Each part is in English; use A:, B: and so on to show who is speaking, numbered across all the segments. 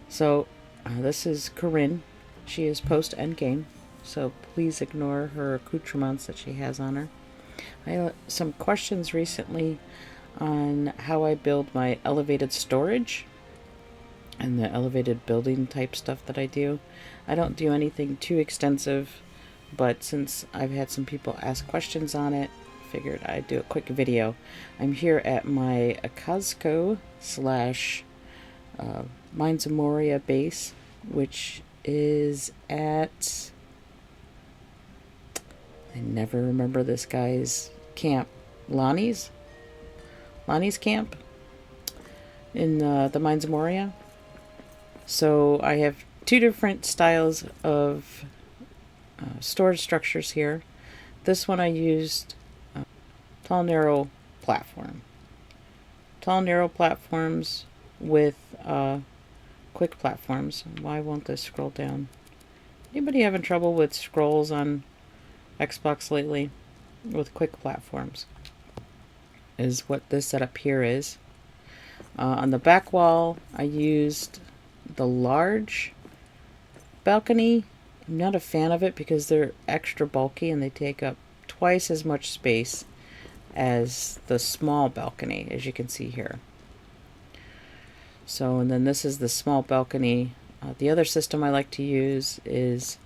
A: So this is Corinne. She is post endgame, so please ignore her accoutrements that she has on her. I had some questions recently on how I build my elevated storage and the elevated building type stuff that I do. I don't do anything too extensive, but since I've had some people ask questions on it, figured I'd do a quick video. I'm here at my Costco slash Mines of Moria base, which is at, I never remember this guy's camp, Lonnie's camp in the Mines of Moria. So I have two different styles of storage structures here. This one I used tall narrow platform. Tall narrow platforms with quick platforms. Why won't this scroll down? Anybody having trouble with scrolls on Xbox lately? With quick platforms is what this setup here is. On the back wall I used the large balcony. I'm not a fan of it because they're extra bulky and they take up twice as much space as the small balcony, as you can see here. So, and then this is the small balcony. The other system I like to use is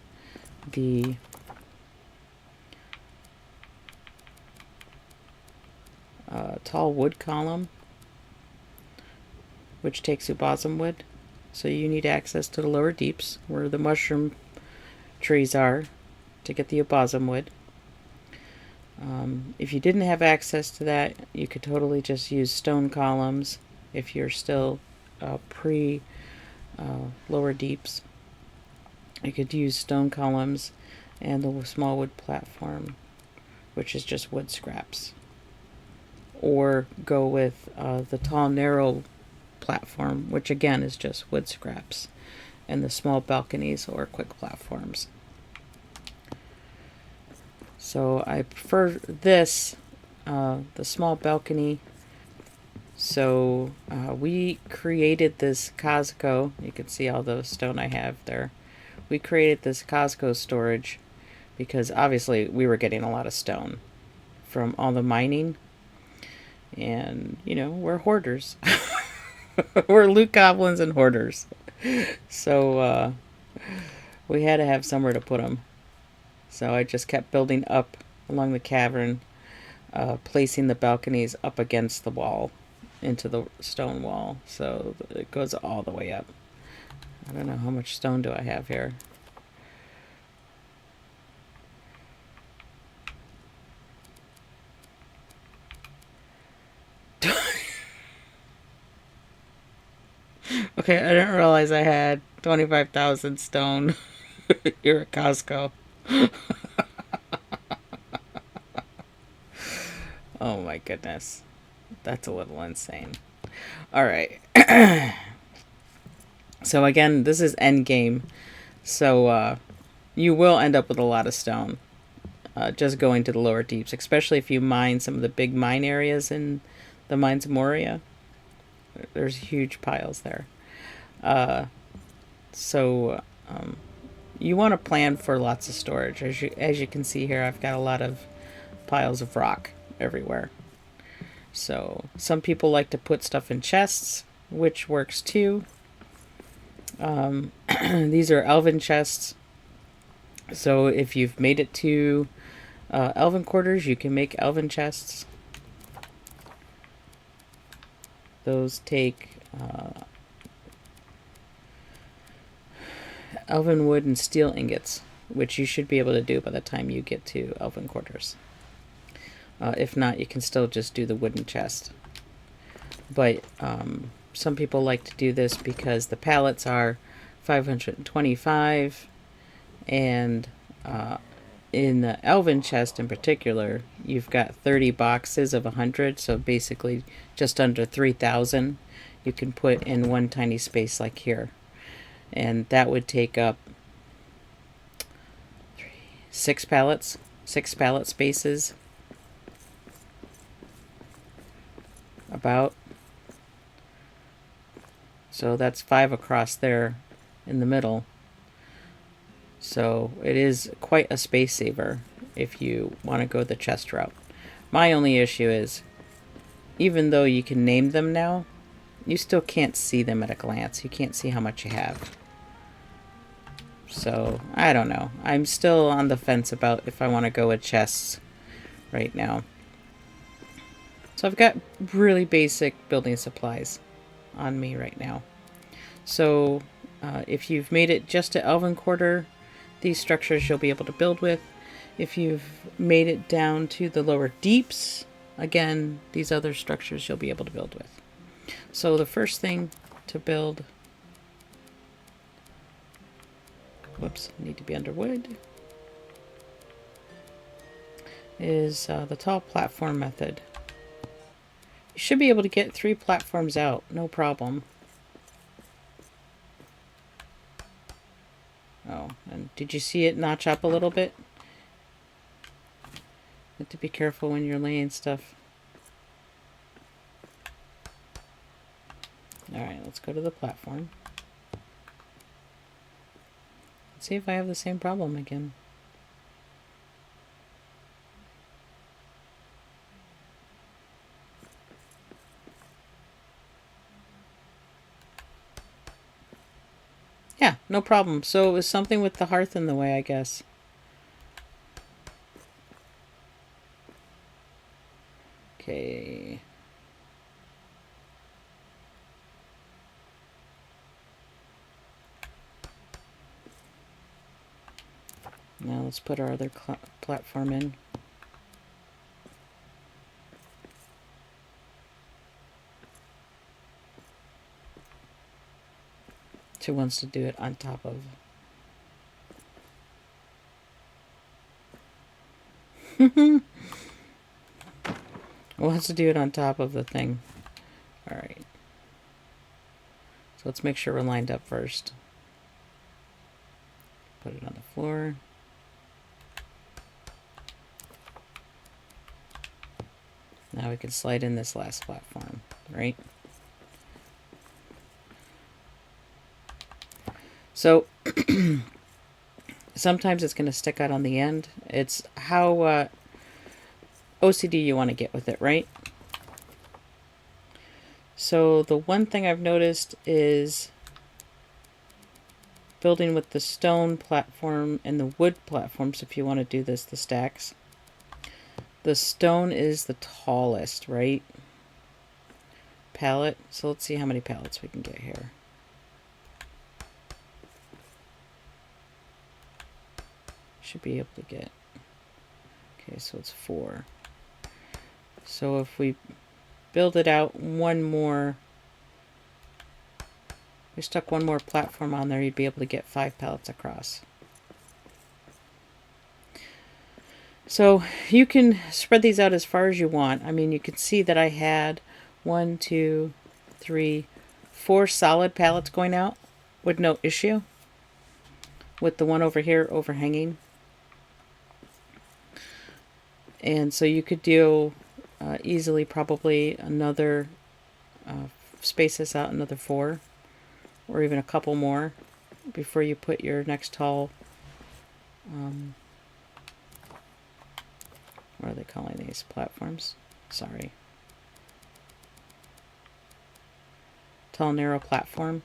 A: the tall wood column, which takes ubasam wood. So you need access to the lower deeps where the mushroom trees are to get the ubasam wood. If you didn't have access to that, you could totally just use stone columns if you're still pre lower deeps. You could use stone columns and the small wood platform, which is just wood scraps. Or go with the tall narrow platform, which again is just wood scraps, and the small balconies or quick platforms. So I prefer this, the small balcony. So we created this Costco. You can see all the stone I have there. We created this Costco storage because obviously we were getting a lot of stone from all the mining. And, you know, we're hoarders. We're loot goblins and hoarders. So we had to have somewhere to put them. So I just kept building up along the cavern, placing the balconies up against the wall, into the stone wall. So it goes all the way up. I don't know how much stone do I have here. Okay, I didn't realize I had 25,000 stone here at Costco. Oh my goodness. That's a little insane. Alright. So again, this is end game. So you will end up with a lot of stone. Just going to the lower deeps, especially if you mine some of the big mine areas in the Mines of Moria. There's huge piles there. So you want to plan for lots of storage. As you can see here, I've got a lot of piles of rock everywhere. So some people like to put stuff in chests, which works too. These are Elven chests. So if you've made it to Elven Quarters, you can make Elven chests. Those take elven wood and steel ingots, which you should be able to do by the time you get to Elven Quarters. If not, you can still just do the wooden chest. But some people like to do this because the pallets are 525, and in the Elven chest in particular, you've got 30 boxes of 100, so basically just under 3,000 you can put in one tiny space like here. And that would take up 6 pallet spaces. So that's 5 across there in the middle. So it is quite a space saver if you want to go the chest route. My only issue is, even though you can name them now, you still can't see them at a glance. You can't see how much you have. So, I don't know. I'm still on the fence about if I want to go with chests right now. So I've got really basic building supplies on me right now. So if you've made it just to Elven Quarter, these structures you'll be able to build with. If you've made it down to the lower deeps, again, these other structures you'll be able to build with. So the first thing to build, whoops, need to be under wood, is the tall platform method. You should be able to get 3 platforms out, no problem. Oh, and did you see it notch up a little bit? You have to be careful when you're laying stuff. Alright, let's go to the platform. Let's see if I have the same problem again. Yeah, no problem. So it was something with the hearth in the way, I guess. Okay. Now let's put our other platform in. Who wants to do it on top of? Who wants to do it on top of the thing? Alright. So let's make sure we're lined up first. Put it on the floor. Now we can slide in this last platform, right? So sometimes it's going to stick out on the end. It's how OCD you want to get with it, right? So the one thing I've noticed is building with the stone platform and the wood platforms, if you want to do this, the stacks. The stone is the tallest, right? Pallet. So let's see how many pallets we can get here. Should be able to get, okay, so it's 4. So if we build it out one more, we stuck one more platform on there, you'd be able to get 5 pallets across. So you can spread these out as far as you want. I mean, you can see that I had 1, 2, 3, 4 solid pallets going out with no issue, with the one over here overhanging. And so you could do easily probably another, space this out another 4 or even a couple more before you put your next tall, what are they calling these? Platforms? Sorry. Tall, narrow platform.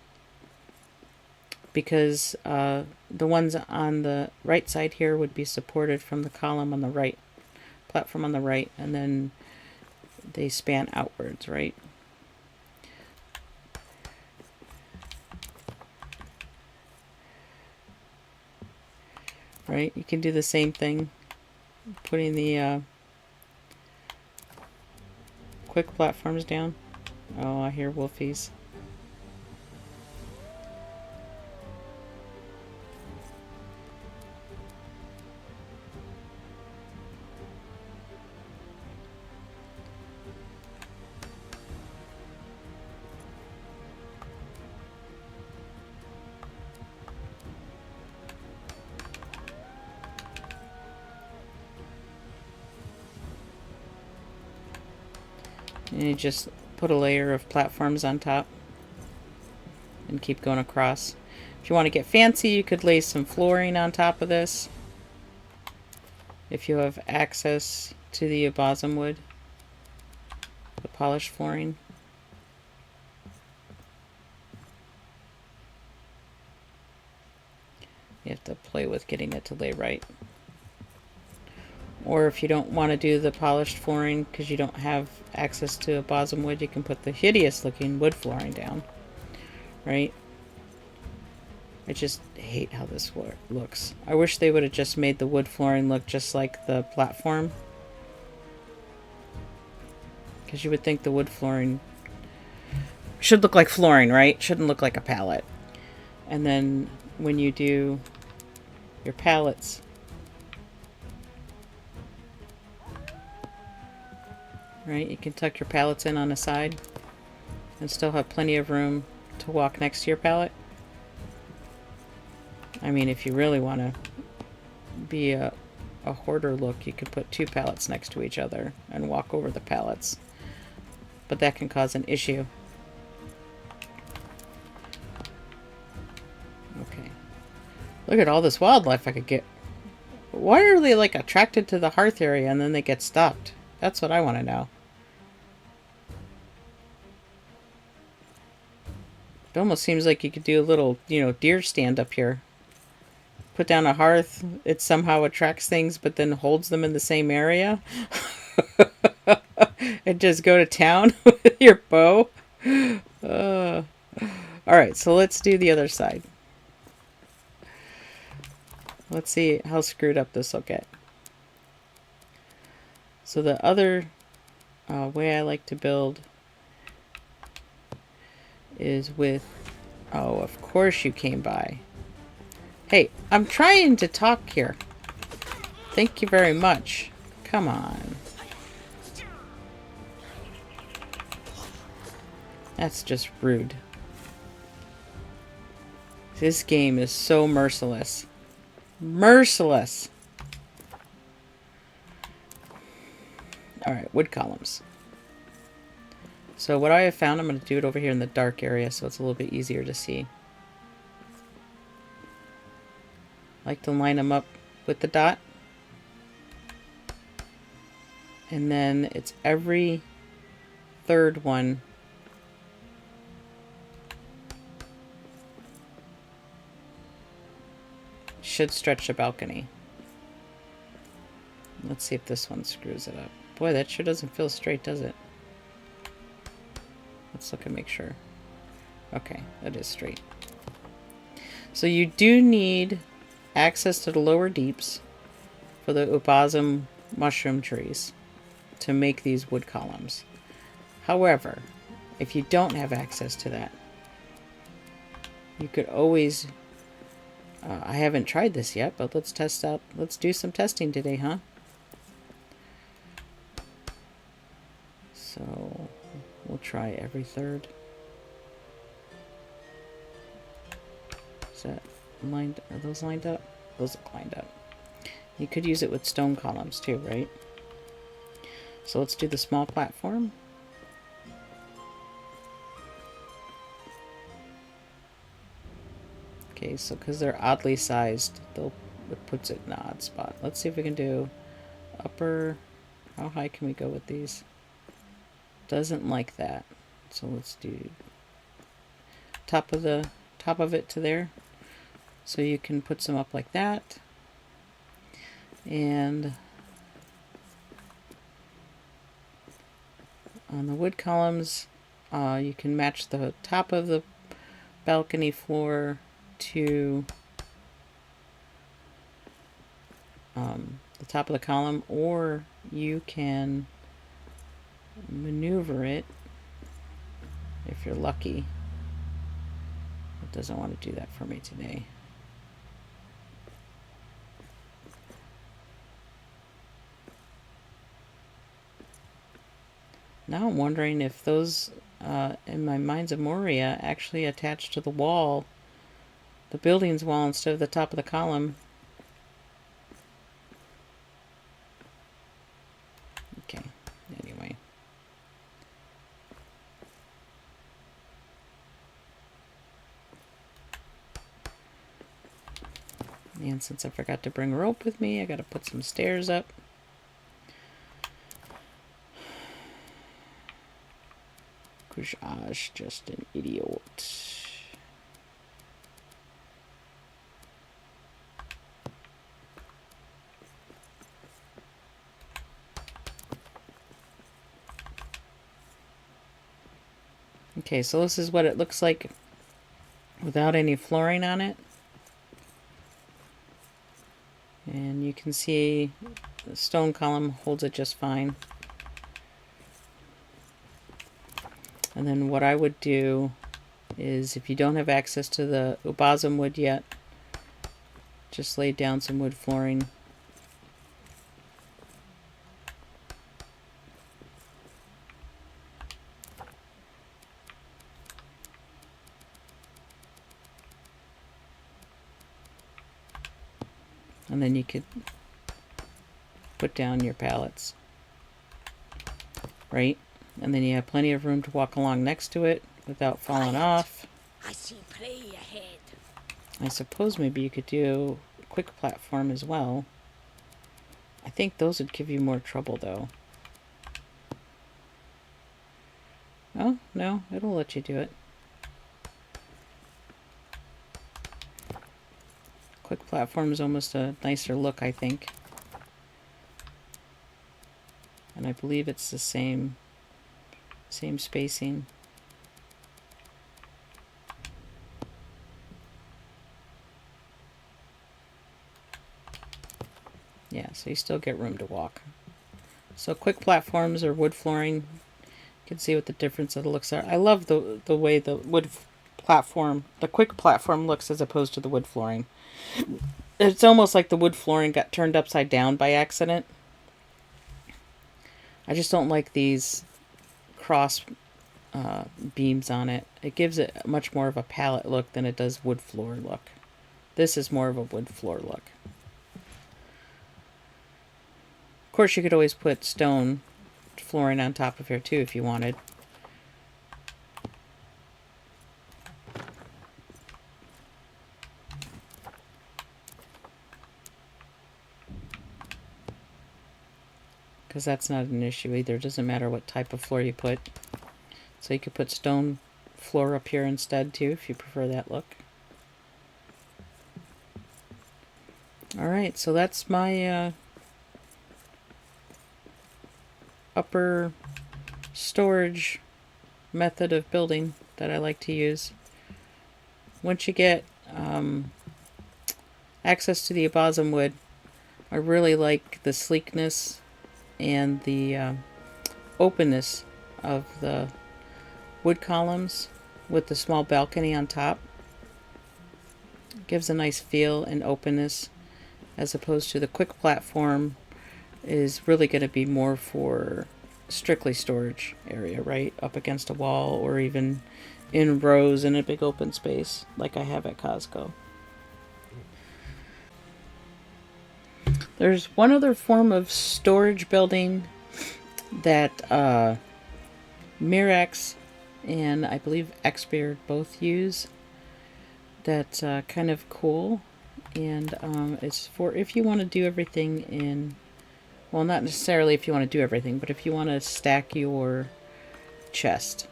A: Because the ones on the right side here would be supported from the column on the right. Platform on the right, and then they span outwards, right? Right, you can do the same thing, putting the quick platforms down. Oh, I hear wolfies. And you just put a layer of platforms on top. and keep going across. If you want to get fancy, you could lay some flooring on top of this. If you have access to the ubasam wood, the polished flooring. You have to play with getting it to lay right. Or if you don't want to do the polished flooring because you don't have access to ubasam wood, you can put the hideous looking wood flooring down. Right? I just hate how this looks. I wish they would have just made the wood flooring look just like the platform. Because you would think the wood flooring should look like flooring, right? Shouldn't look like a pallet. And then when you do your pallets, right, you can tuck your pallets in on the side and still have plenty of room to walk next to your pallet. I mean, if you really want to be a hoarder look, you could put 2 pallets next to each other and walk over the pallets. But that can cause an issue. Okay. Look at all this wildlife I could get. Why are they like attracted to the hearth area and then they get stopped? That's what I want to know. It almost seems like you could do a little, deer stand up here. Put down a hearth, it somehow attracts things, but then holds them in the same area. And just go to town with your bow. Alright, so let's do the other side. Let's see how screwed up this will get. So the other way I like to build is with... Oh, of course you came by. Hey, I'm trying to talk here. Thank you very much. Come on. That's just rude. This game is so merciless. Merciless. Alright, wood columns. So what I have found, I'm going to do it over here in the dark area so it's a little bit easier to see. I like to line them up with the dot. And then it's every third one should stretch the balcony. Let's see if this one screws it up. Boy, that sure doesn't feel straight, does it? Let's look and make sure. Okay, that is straight. So you do need access to the lower deeps for the ubasam mushroom trees to make these wood columns. However, if you don't have access to that, you could always... I haven't tried this yet, but let's test out. Let's do some testing today, huh? So we'll try every third. Is that lined? Are those lined up? Those look lined up. You could use it with stone columns too, right? So let's do the small platform. Okay, so because they're oddly sized, it puts it in an odd spot. Let's see if we can do upper. How high can we go with these? Doesn't like that. So let's do top of it to there. So you can put some up like that. And on the wood columns, you can match the top of the balcony floor to the top of the column, or you can maneuver it if you're lucky. It doesn't want to do that for me today. Now I'm wondering if those in my Mines of Moria actually attach to the wall, the building's wall, instead of the top of the column. Okay, anyway. And since I forgot to bring rope with me, I gotta put some stairs up. Gosh, just an idiot. Okay, so this is what it looks like without any flooring on it. And you can see the stone column holds it just fine. And then what I would do is, if you don't have access to the ubasam wood yet, just lay down some wood flooring. And then you could put down your pallets, right? And then you have plenty of room to walk along next to it without falling off.
B: I see prey ahead.
A: I suppose maybe you could do a quick platform as well. I think those would give you more trouble though. Oh, no, it'll let you do it. Quick platform is almost a nicer look, I think. And I believe it's the same spacing. Yeah, so you still get room to walk. So quick platforms or wood flooring, you can see what the difference of the looks are. I love the way the quick platform looks as opposed to the wood flooring. It's almost like the wood flooring got turned upside down by accident. I just don't like these cross beams on it. It gives it much more of a pallet look than it does wood floor look. This is more of a wood floor look. Of course, you could always put stone flooring on top of here too if you wanted. Because that's not an issue either. It doesn't matter what type of floor you put. So you could put stone floor up here instead too if you prefer that look. Alright, so that's my upper storage method of building that I like to use. Once you get access to the ubasam wood, I really like the sleekness and the openness of the wood columns with the small balcony on top. It gives a nice feel and openness, as opposed to the quick platform is really going to be more for strictly storage area, right? Up against a wall or even in rows in a big open space like I have at Costco. There's one other form of storage building that Mirax and I believe Xbeard both use. That's kind of cool, and it's for if you want to do everything in, well, not necessarily if you want to do everything, but if you want to stack your chest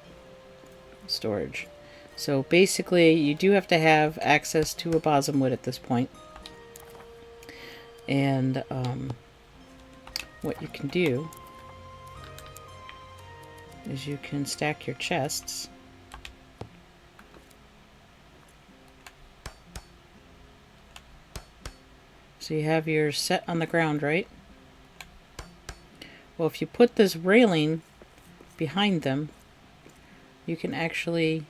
A: storage. So basically, you do have to have access to ubasam wood at this point. And what you can do is you can stack your chests. So you have yours set on the ground, right? Well, if you put this railing behind them, you can actually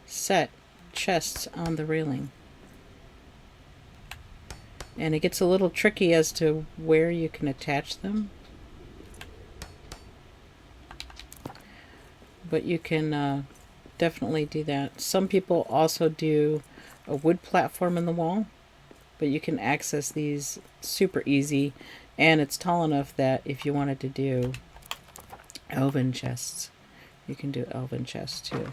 A: set chests on the railing. And it gets a little tricky as to where you can attach them. But you can definitely do that. Some people also do a wood platform in the wall, but you can access these super easy, and it's tall enough that if you wanted to do elven chests, you can do elven chests too.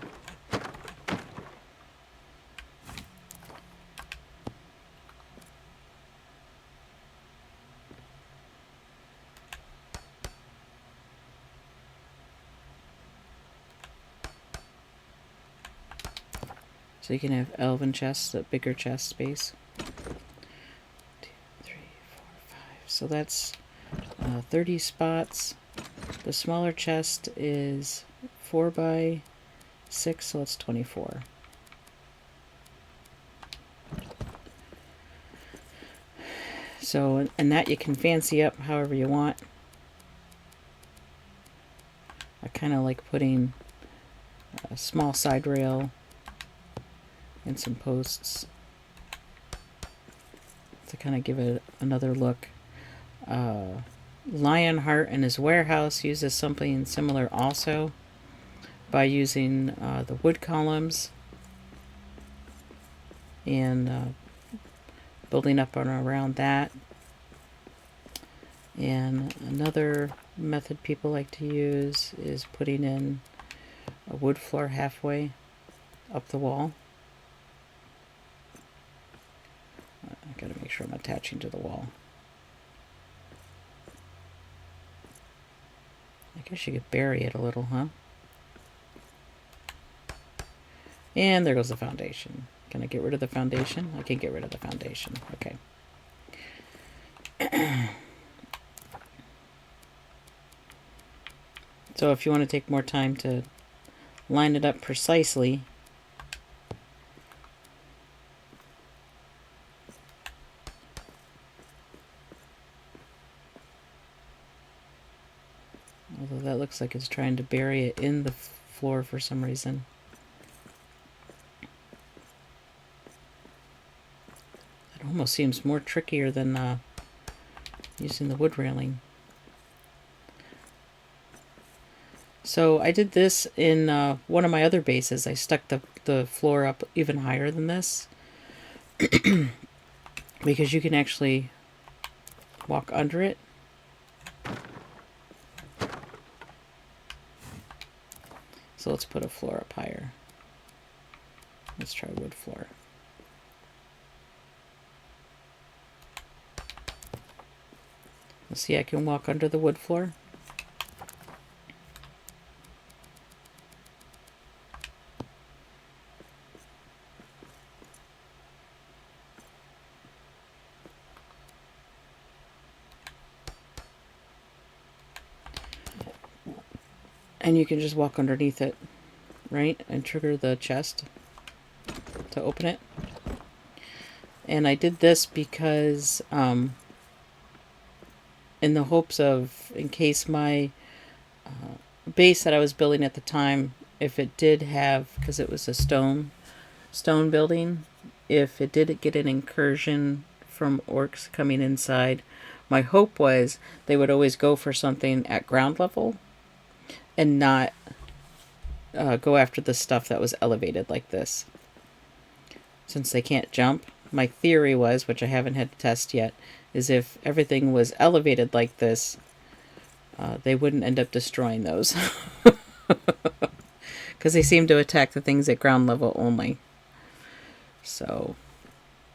A: So you can have elven chests, a bigger chest space. 2, 3, 4, 5. So that's 30 spots. The smaller chest is 4 by 6, so it's 24. So, and that you can fancy up however you want. I kind of like putting a small side rail and some posts to kind of give it another look. Lionheart in his warehouse uses something similar also by using the wood columns and building up and around that. And another method people like to use is putting in a wood floor halfway up the wall. I gotta make sure I'm attaching to the wall. I guess you could bury it a little, huh? And there goes the foundation. Can I get rid of the foundation? I can get rid of the foundation. Okay. So if you want to take more time to line it up precisely, although that looks like it's trying to bury it in the floor for some reason. It almost seems more trickier than using the wood railing. So I did this in one of my other bases. I stuck the floor up even higher than this because you can actually walk under it. So let's put a floor up higher. Let's try wood floor. Let's see, I can walk under the wood floor. And you can just walk underneath it, right? And trigger the chest to open it. And I did this because in the hopes of, in case my base that I was building at the time, if it did have, because it was a stone building, if it did get an incursion from orcs coming inside, my hope was they would always go for something at ground level and not go after the stuff that was elevated like this. Since they can't jump, my theory was, which I haven't had to test yet, is if everything was elevated like this, they wouldn't end up destroying those. Because they seem to attack the things at ground level only. So,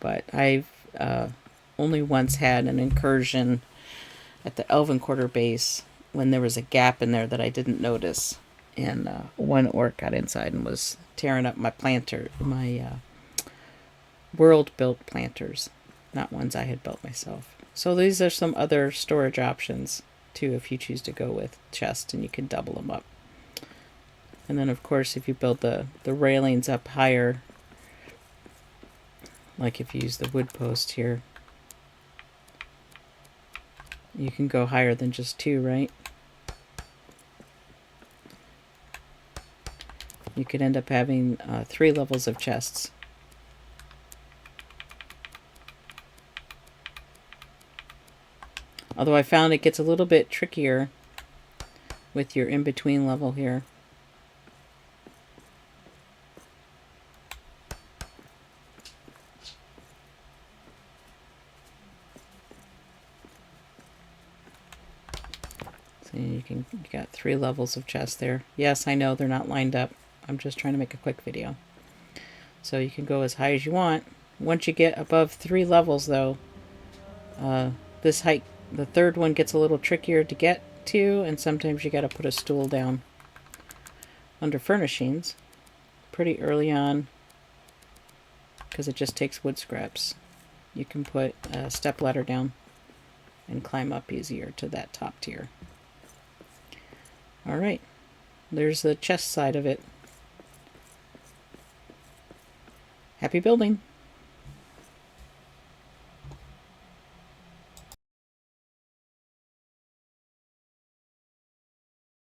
A: but I've only once had an incursion at the Elven Quarter base when there was a gap in there that I didn't notice. And one orc got inside and was tearing up my world-built planters. Not ones I had built myself. So these are some other storage options, too, if you choose to go with chests, and you can double them up. And then, of course, if you build the railings up higher, like if you use the wood post here, you can go higher than just 2, right? You could end up having 3 levels of chests. Although I found it gets a little bit trickier with your in-between level here. So you got 3 levels of chests there. Yes, I know they're not lined up. I'm just trying to make a quick video. So you can go as high as you want. Once you get above 3 levels, though, this height, the third one gets a little trickier to get to, and sometimes you got to put a stool down. Under furnishings, pretty early on, because it just takes wood scraps. You can put a step ladder down and climb up easier to that top tier. Alright, there's the chest side of it. Happy building!